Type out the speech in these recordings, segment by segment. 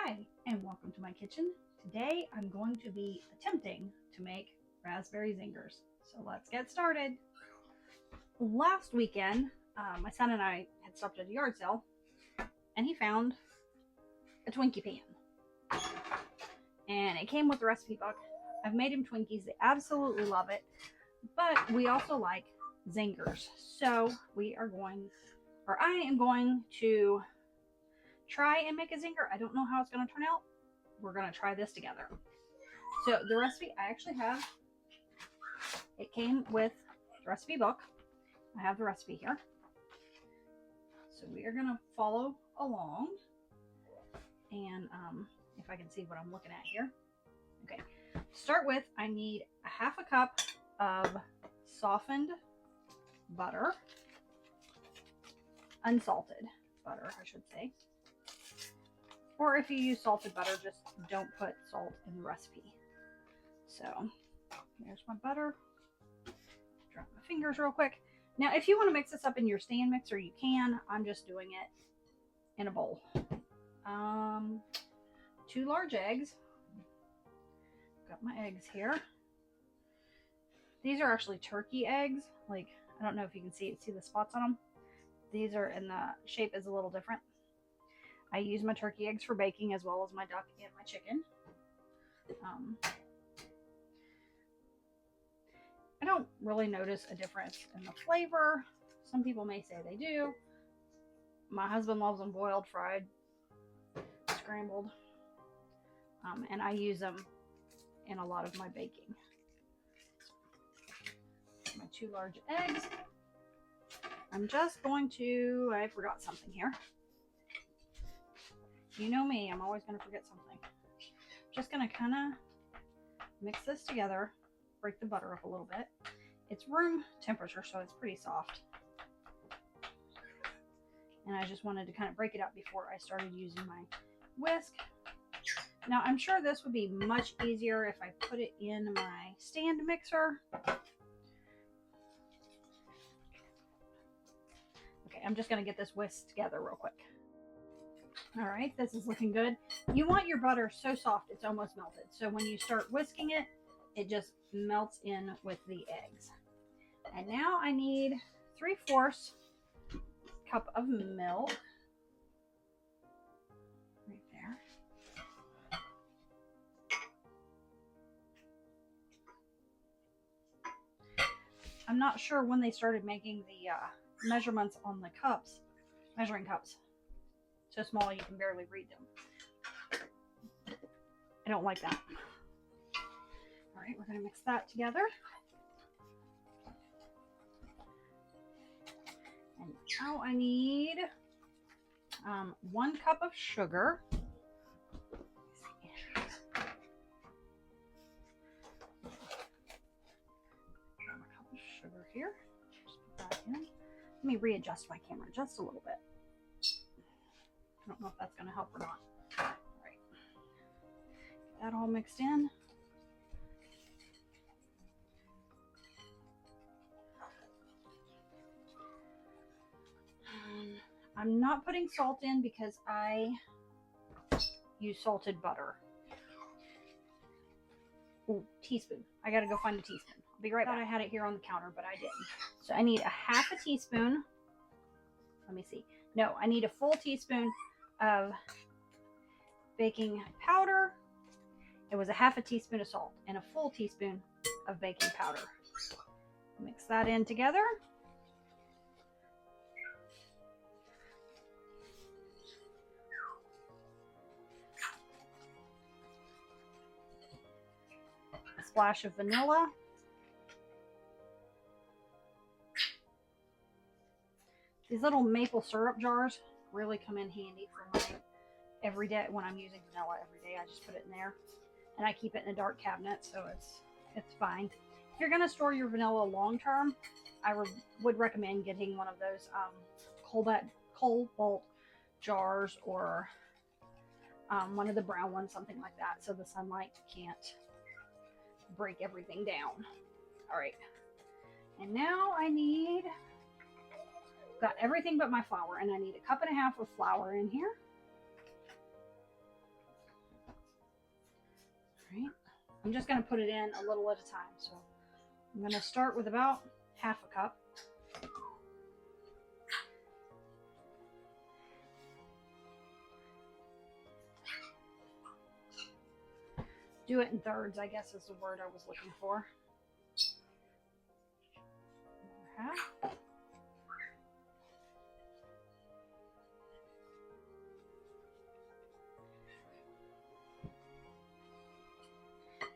Hi, and welcome to my kitchen. Today I'm going to be attempting to make raspberry zingers. So let's get started. Last weekend, my son and I had stopped at a yard sale, and he found a Twinkie pan. And it came with the recipe book. I've made him Twinkies. They absolutely love it. But we also like zingers. So I am going to try and make a zinger. I don't know how it's going to turn out. We're going to try this together. So the recipe I actually have, it came with the recipe book. I have the recipe here. So we are going to follow along. And if I can see what I'm looking at here. Okay. To start with, I need a half a cup of softened butter. Unsalted butter, I should say. Or if you use salted butter, just don't put salt in the recipe. So here's my butter. Drop my fingers real quick. Now, if you want to mix this up in your stand mixer, you can. I'm just doing it in a bowl. 2 large eggs. Got my eggs here. These are actually turkey eggs. Like, I don't know if you can see the spots on them. These are, and the shape is a little different. I use my turkey eggs for baking as well as my duck and my chicken. I don't really notice a difference in the flavor. Some people may say they do. My husband loves them boiled, fried, scrambled. And I use them in a lot of my baking. My 2 large eggs. I'm just going to, I forgot something here. You know me, I'm always going to forget something. Just going to kind of mix this together, break the butter up a little bit. It's room temperature, so it's pretty soft. And I just wanted to kind of break it up before I started using my whisk. Now, I'm sure this would be much easier if I put it in my stand mixer. Okay, I'm just going to get this whisk together real quick. All right, this is looking good. You want your butter so soft it's almost melted. So when you start whisking it, it just melts in with the eggs. And now I need 3/4 cup of milk. Right there. I'm not sure when they started making the measurements on the cups, measuring cups. So small you can barely read them. I don't like that. All right, we're going to mix that together. And now I need 1 cup of sugar. Grab a cup of sugar here. Just put that in. Let me readjust my camera just a little bit. I don't know if that's going to help or not. All right. Get that all mixed in. I'm not putting salt in because I use salted butter. Ooh, teaspoon. I got to go find a teaspoon. I'll be right back. I had it here on the counter, but I didn't. So I need a half a teaspoon. Let me see. No, I need a full teaspoon of baking powder. It was a half a teaspoon of salt and a full teaspoon of baking powder. Mix that in together. A splash of vanilla. These little maple syrup jars really come in handy for my everyday. When I'm using vanilla every day, I just put it in there, and I keep it in a dark cabinet, so it's fine. If you're gonna store your vanilla long term, I would recommend getting one of those cobalt jars, or one of the brown ones, something like that, so the sunlight can't break everything down. All right, and now I need. Got everything but my flour, and I need 1.5 cups of flour in here. All right. I'm just going to put it in a little at a time. So I'm going to start with about half a cup. Do it in thirds, I guess is the word I was looking for. Half.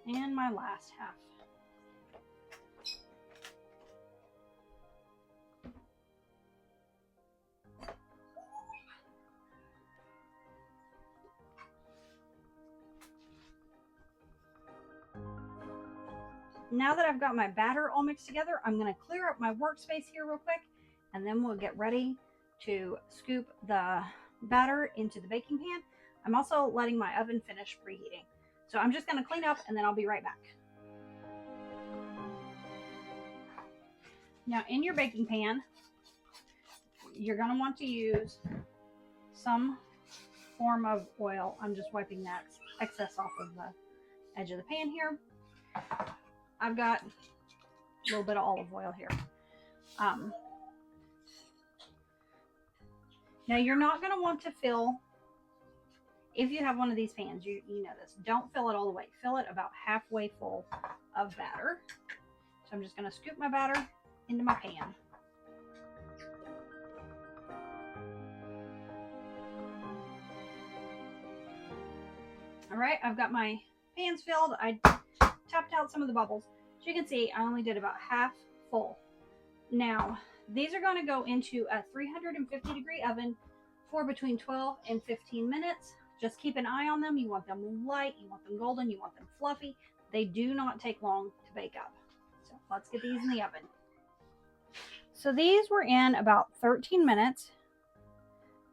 And my last half. Now that I've got my batter all mixed together, I'm going to clear up my workspace here real quick, and then we'll get ready to scoop the batter into the baking pan. I'm also letting my oven finish preheating. So I'm just going to clean up and then I'll be right back. Now in your baking pan, you're going to want to use some form of oil. I'm just wiping that excess off of the edge of the pan here. I've got a little bit of olive oil here. Now you're not going to want to fill, if you have one of these pans, you know this, don't fill it all the way. Fill it about halfway full of batter. So I'm just going to scoop my batter into my pan. All right, I've got my pans filled. I tapped out some of the bubbles. As you can see, I only did about half full. Now, these are going to go into a 350-degree oven for between 12 and 15 minutes. Just keep an eye on them. You want them light, you want them golden, you want them fluffy. They do not take long to bake up. So let's get these in the oven. So these were in about 13 minutes.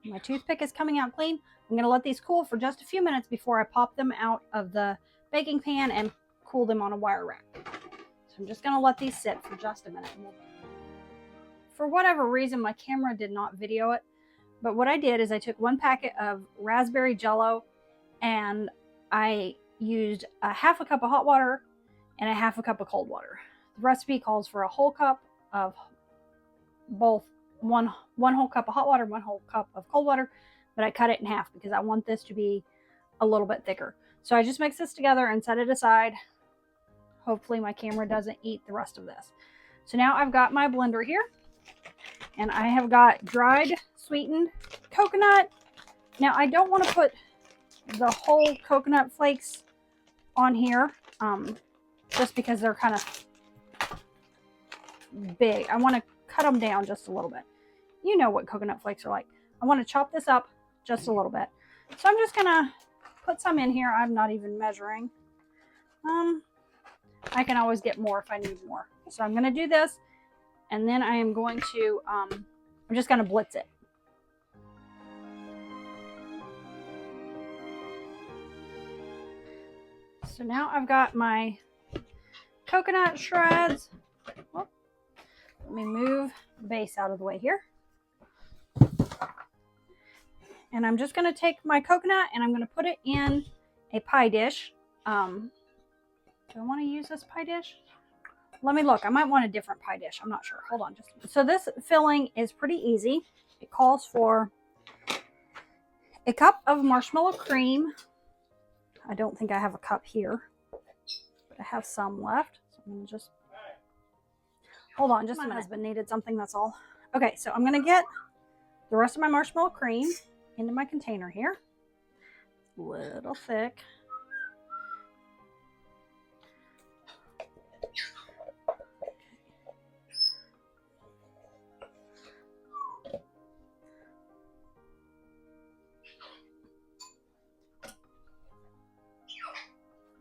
My toothpick is coming out clean. I'm going to let these cool for just a few minutes before I pop them out of the baking pan and cool them on a wire rack. So I'm just going to let these sit for just a minute. For whatever reason, my camera did not video it, but what I did is I took one packet of raspberry jello and I used a half a cup of hot water and a half a cup of cold water. The recipe calls for a whole cup of both, one whole cup of hot water, 1 whole cup of cold water, but I cut it in half because I want this to be a little bit thicker. So I just mix this together and set it aside. Hopefully my camera doesn't eat the rest of this. So now I've got my blender here and I have got dried sweetened coconut. Now I don't want to put the whole coconut flakes on here just because they're kind of big. I want to cut them down just a little bit. You know what coconut flakes are like. I want to chop this up just a little bit. So I'm just going to put some in here. I'm not even measuring. I can always get more if I need more. So I'm going to do this, and then I am going to, I'm just going to blitz it. So now I've got my coconut shreds. Oh, let me move the base out of the way here. And I'm just going to take my coconut and I'm going to put it in a pie dish. Do I want to use this pie dish? Let me look. I might want a different pie dish. I'm not sure. Hold on. So this filling is pretty easy. It calls for a cup of marshmallow cream. I don't think I have a cup here, but I have some left. So I'm going to just, hold on just a minute. My husband needed something, that's all. Okay, so I'm going to get the rest of my marshmallow cream into my container here. A little thick.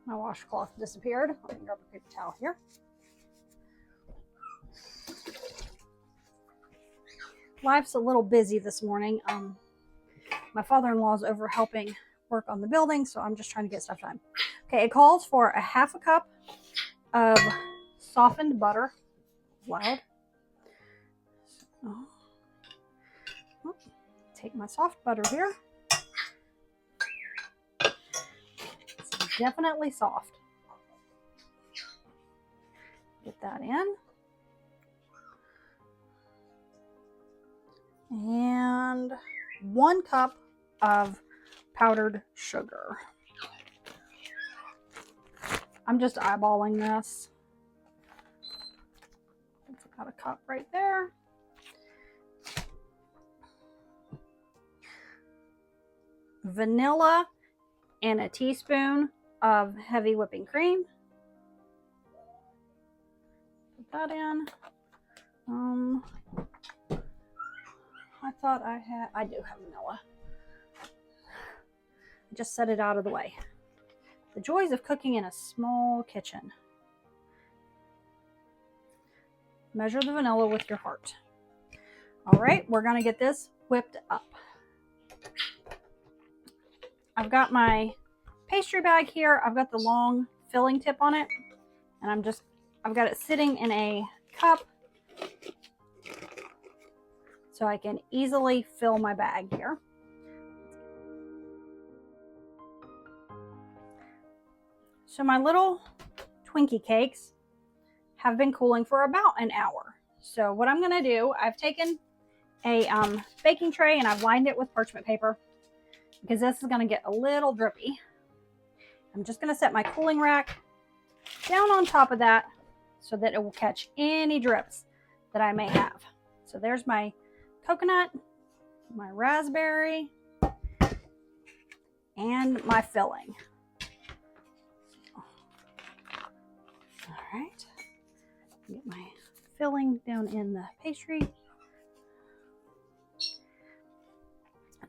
My washcloth disappeared. Let me grab a paper towel here. Life's a little busy this morning. My father-in-law's over helping work on the building, so I'm just trying to get stuff done. Okay, it calls for a half a cup of softened butter. Loud. So, take my soft butter here. Some definitely soft. Get that in. And 1 cup of powdered sugar. I'm just eyeballing this. Got a cup right there. Vanilla and a teaspoon of heavy whipping cream. Put that in. I thought I do have vanilla. Just set it out of the way. The joys of cooking in a small kitchen. Measure the vanilla with your heart. All right, we're gonna get this whipped up. I've got my pastry bag here. I've got the long filling tip on it, and I've got it sitting in a cup so I can easily fill my bag here. So my little Twinkie cakes have been cooling for about an hour. So what I'm going to do, I've taken a baking tray and I've lined it with parchment paper because this is going to get a little drippy. I'm just going to set my cooling rack down on top of that so that it will catch any drips that I may have. So there's my coconut, my raspberry, and my filling. All right, get my filling down in the pastry.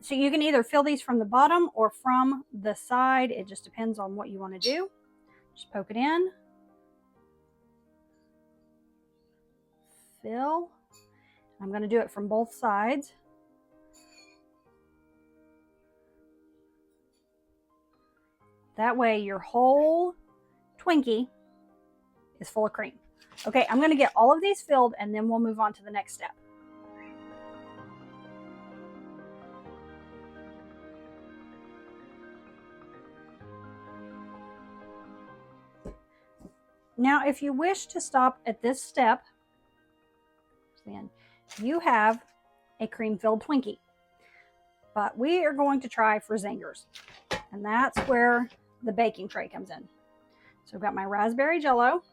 So you can either fill these from the bottom or from the side. It just depends on what you want to do. Just poke it in. Fill. I'm going to do it from both sides. That way your whole Twinkie is full of cream. Okay, I'm going to get all of these filled and then we'll move on to the next step. Now, if you wish to stop at this step, then you have a cream-filled Twinkie. But we are going to try for Zingers, and that's where the baking tray comes in. So I've got my raspberry jello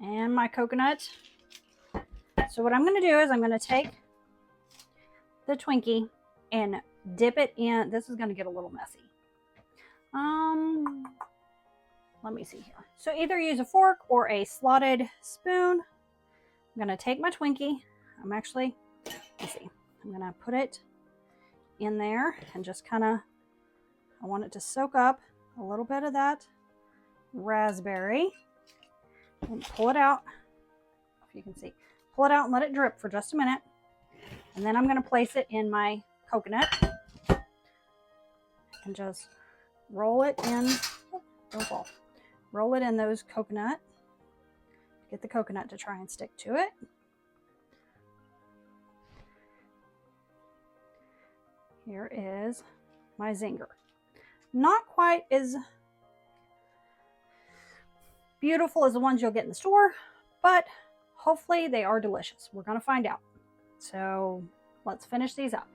and my coconut. So what I'm going to do is I'm going to take the Twinkie and dip it in. This is going to get a little messy. Let me see here. So either use a fork or a slotted spoon. I'm going to take my Twinkie. let's see. I'm going to put it in there and just kind of, I want it to soak up a little bit of that raspberry and pull it out. If you can see, pull it out and let it drip for just a minute. And then I'm going to place it in my coconut and just roll it in. Don't fall. Roll it in those coconut. Get the coconut to try and stick to it. Here is my Zinger. Not quite as beautiful as the ones you'll get in the store, but hopefully they are delicious. We're going to find out. So let's finish these up.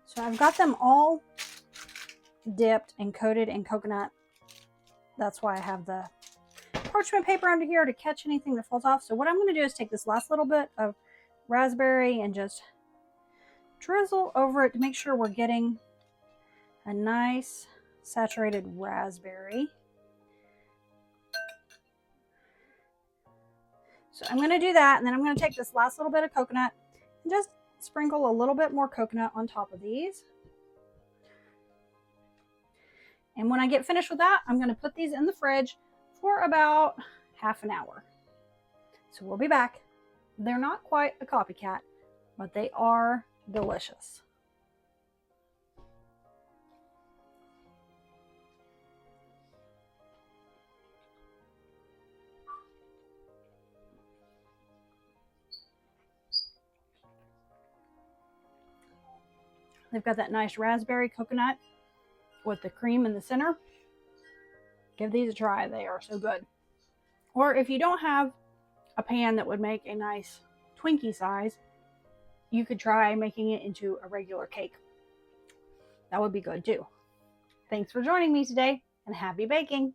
So I've got them all dipped and coated in coconut. That's why I have the parchment paper under here to catch anything that falls off. So what I'm going to do is take this last little bit of raspberry and just drizzle over it to make sure we're getting a nice saturated raspberry. So I'm going to do that, and then I'm going to take this last little bit of coconut and just sprinkle a little bit more coconut on top of these. And when I get finished with that, I'm going to put these in the fridge for about half an hour. So we'll be back. They're not quite a copycat, but they are delicious. They've got that nice raspberry coconut with the cream in the center. Give these a try. They are so good. Or if you don't have a pan that would make a nice Twinkie size, you could try making it into a regular cake. That would be good too. Thanks for joining me today, and happy baking!